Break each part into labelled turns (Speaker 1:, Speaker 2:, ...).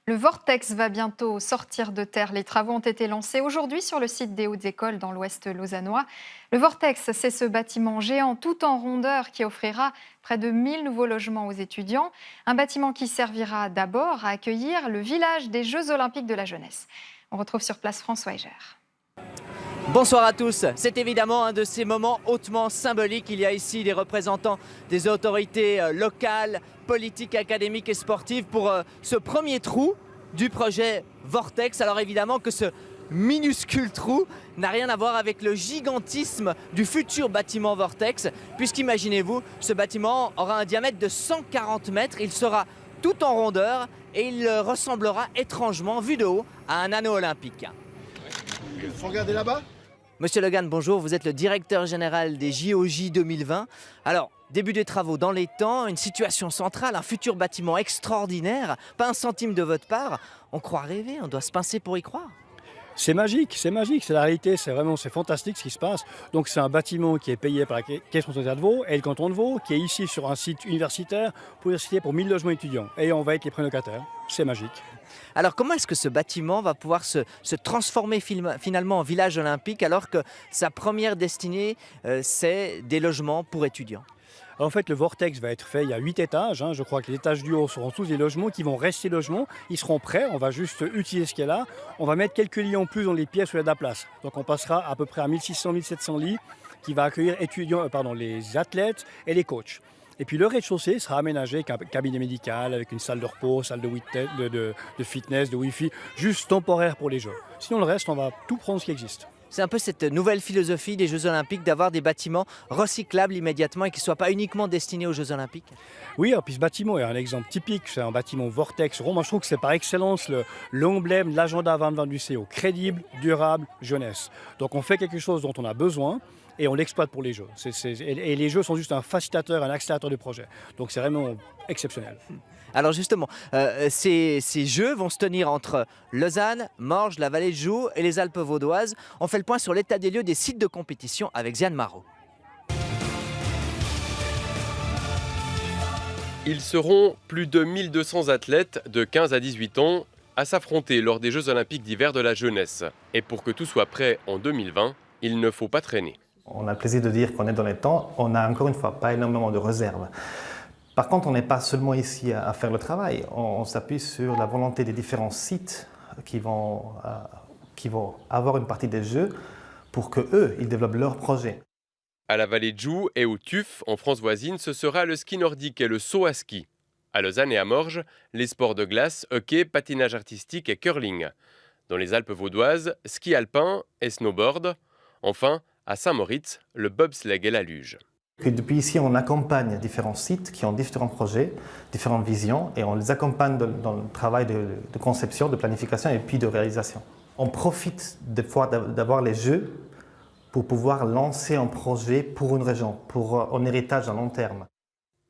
Speaker 1: Le Vortex va bientôt sortir de terre. Les travaux ont été lancés aujourd'hui sur le site des Hautes Écoles dans l'ouest lausannois. Le Vortex, c'est ce bâtiment géant tout en rondeur qui offrira près de 1000 nouveaux logements aux étudiants. Un bâtiment qui servira d'abord à accueillir le village des Jeux Olympiques de la jeunesse. On retrouve sur place François Eger.
Speaker 2: Bonsoir à tous, c'est évidemment un de ces moments hautement symboliques. Il y a ici des représentants des autorités locales, politiques, académiques et sportives pour ce premier trou du projet Vortex. Alors évidemment que ce minuscule trou n'a rien à voir avec le gigantisme du futur bâtiment Vortex, puisqu'imaginez-vous, ce bâtiment aura un diamètre de 140 mètres, il sera tout en rondeur et il ressemblera étrangement, vu de haut, à un anneau olympique.
Speaker 3: Il faut regarder là-bas.
Speaker 2: Monsieur Legan, bonjour, vous êtes le directeur général des JOJ 2020. Alors, début des travaux dans les temps, une situation centrale, un futur bâtiment extraordinaire, pas un centime de votre part. On croit rêver, on doit se pincer pour y croire.
Speaker 4: C'est magique, c'est la réalité, c'est fantastique ce qui se passe. Donc c'est un bâtiment qui est payé par la Caisse consulaire de Vaud et le canton de Vaud, qui est ici sur un site universitaire pour 1000 logements étudiants. Et on va être les premiers locataires, c'est magique.
Speaker 2: Alors comment est-ce que ce bâtiment va pouvoir se transformer finalement en village olympique alors que sa première destinée, c'est des logements pour étudiants ?
Speaker 4: En fait, le Vortex va être fait, il y a 8 étages. Je crois que les étages du haut seront tous des logements qui vont rester logements. Ils seront prêts, on va juste utiliser ce qu'il y a là. On va mettre quelques lits en plus dans les pièces où il y a de la place. Donc on passera à peu près à 1600-1700 lits qui va accueillir les athlètes et les coachs. Et puis le rez-de-chaussée sera aménagé avec un cabinet médical, avec une salle de repos, salle de fitness, de Wi-Fi, juste temporaire pour les Jeux. Sinon le reste, on va tout prendre ce qui existe.
Speaker 2: C'est un peu cette nouvelle philosophie des Jeux Olympiques d'avoir des bâtiments recyclables immédiatement et qui ne soient pas uniquement destinés aux Jeux Olympiques.
Speaker 4: Oui, alors puis ce bâtiment est un exemple typique, c'est un bâtiment Vortex rond. Moi je trouve que c'est par excellence l'emblème de l'agenda 2020 du CO, crédible, durable, jeunesse. Donc on fait quelque chose dont on a besoin et on l'exploite pour les Jeux. Et les Jeux sont juste un facilitateur, un accélérateur du projet. Donc c'est vraiment exceptionnel.
Speaker 2: Alors justement, ces Jeux vont se tenir entre Lausanne, Morges, la Vallée de Joux et les Alpes vaudoises. On fait le point sur l'état des lieux des sites de compétition avec Ziane Marot.
Speaker 5: Ils seront plus de 1200 athlètes de 15 à 18 ans à s'affronter lors des Jeux Olympiques d'hiver de la jeunesse. Et pour que tout soit prêt en 2020, il ne faut pas traîner.
Speaker 6: On a le plaisir de dire qu'on est dans les temps. On n'a encore une fois pas énormément de réserves. Par contre, on n'est pas seulement ici à faire le travail, on s'appuie sur la volonté des différents sites qui vont avoir une partie des Jeux pour qu'eux, ils développent leur projet.
Speaker 5: À la Vallée de Joux et au TUF, en France voisine, ce sera le ski nordique et le saut à ski. À Lausanne et à Morges, les sports de glace, hockey, patinage artistique et curling. Dans les Alpes vaudoises, ski alpin et snowboard. Enfin, à Saint-Moritz, le bobsleigh et la luge.
Speaker 6: Depuis ici, on accompagne différents sites qui ont différents projets, différentes visions, et on les accompagne dans le travail de conception, de planification et puis de réalisation. On profite des fois d'avoir les Jeux pour pouvoir lancer un projet pour une région, pour un héritage à long terme.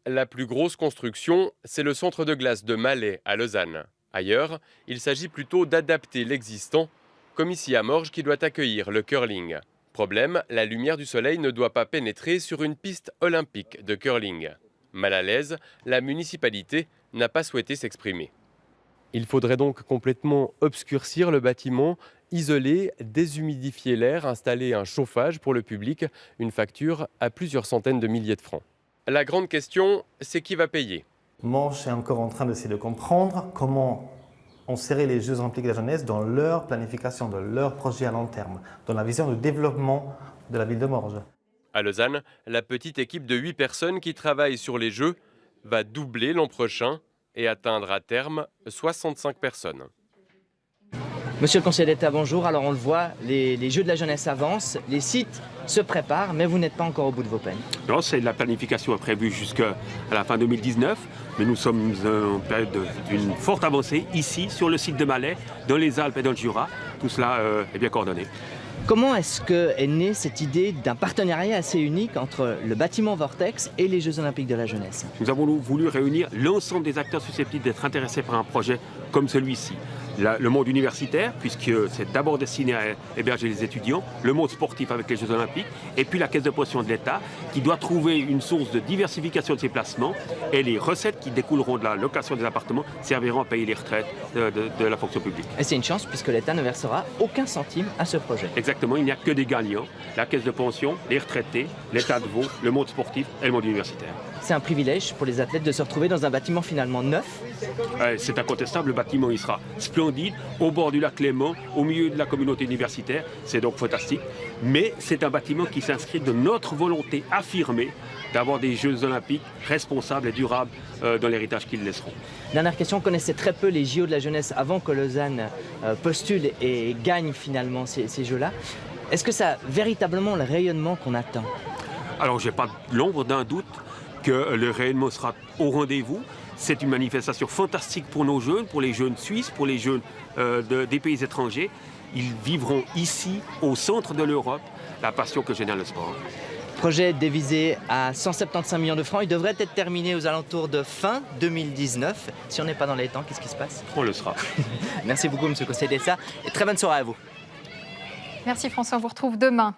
Speaker 5: La plus grosse construction, c'est le centre de glace de Malais à Lausanne. Ailleurs, il s'agit plutôt d'adapter l'existant, comme ici à Morges qui doit accueillir le curling. Problème, la lumière du soleil ne doit pas pénétrer sur une piste olympique de curling. Mal à l'aise, la municipalité n'a pas souhaité s'exprimer. Il faudrait donc complètement obscurcir le bâtiment, isoler, déshumidifier l'air, installer un chauffage pour le public, une facture à plusieurs centaines de milliers de francs. La grande question, c'est qui va payer ?
Speaker 6: Morges est encore en train d'essayer de comprendre comment insérer les Jeux Olympiques de la jeunesse dans leur planification, dans leur projet à long terme, dans la vision de développement de la ville de Morges.
Speaker 5: À Lausanne, la petite équipe de 8 personnes qui travaillent sur les Jeux va doubler l'an prochain et atteindre à terme 65 personnes.
Speaker 2: Monsieur le conseiller d'État, bonjour. Alors on le voit, les Jeux de la jeunesse avancent, les sites se préparent, mais vous n'êtes pas encore au bout de vos peines.
Speaker 7: Non, c'est la planification prévue jusqu'à la fin 2019, mais nous sommes en période d'une forte avancée ici, sur le site de Malais, dans les Alpes et dans le Jura. Tout cela est bien coordonné.
Speaker 2: Comment est-ce qu'est née cette idée d'un partenariat assez unique entre le bâtiment Vortex et les Jeux Olympiques de la jeunesse?
Speaker 7: Nous avons voulu réunir l'ensemble des acteurs susceptibles d'être intéressés par un projet comme celui-ci. Le monde universitaire, puisque c'est d'abord destiné à héberger les étudiants, le monde sportif avec les Jeux Olympiques, et puis la Caisse de pension de l'État, qui doit trouver une source de diversification de ses placements, et les recettes qui découleront de la location des appartements serviront à payer les retraites de la fonction publique.
Speaker 2: Et c'est une chance puisque l'État ne versera aucun centime à ce projet.
Speaker 7: Exactement, il n'y a que des gagnants, la Caisse de pension, les retraités, l'État de Vaud, le monde sportif et le monde universitaire.
Speaker 2: C'est un privilège pour les athlètes de se retrouver dans un bâtiment finalement neuf.
Speaker 7: C'est incontestable, le bâtiment il sera splendide, au bord du lac Léman, au milieu de la communauté universitaire, c'est donc fantastique. Mais c'est un bâtiment qui s'inscrit de notre volonté affirmée d'avoir des Jeux Olympiques responsables et durables dans l'héritage qu'ils laisseront.
Speaker 2: Dernière question, on connaissait très peu les JO de la jeunesse avant que Lausanne postule et gagne finalement ces Jeux-là. Est-ce que ça a véritablement le rayonnement qu'on attend?
Speaker 7: Alors j'ai pas l'ombre d'un doute que le rayonnement sera au rendez-vous. C'est une manifestation fantastique pour nos jeunes, pour les jeunes suisses, pour les jeunes des pays étrangers. Ils vivront ici, au centre de l'Europe, la passion que génère le sport.
Speaker 2: Projet dévisé à 175 millions de francs. Il devrait être terminé aux alentours de fin 2019. Si on n'est pas dans les temps, qu'est-ce qui se passe?
Speaker 7: On le sera.
Speaker 2: Merci beaucoup, M. Cossé-Dessa, et très bonne soirée à vous.
Speaker 1: Merci François, on vous retrouve demain.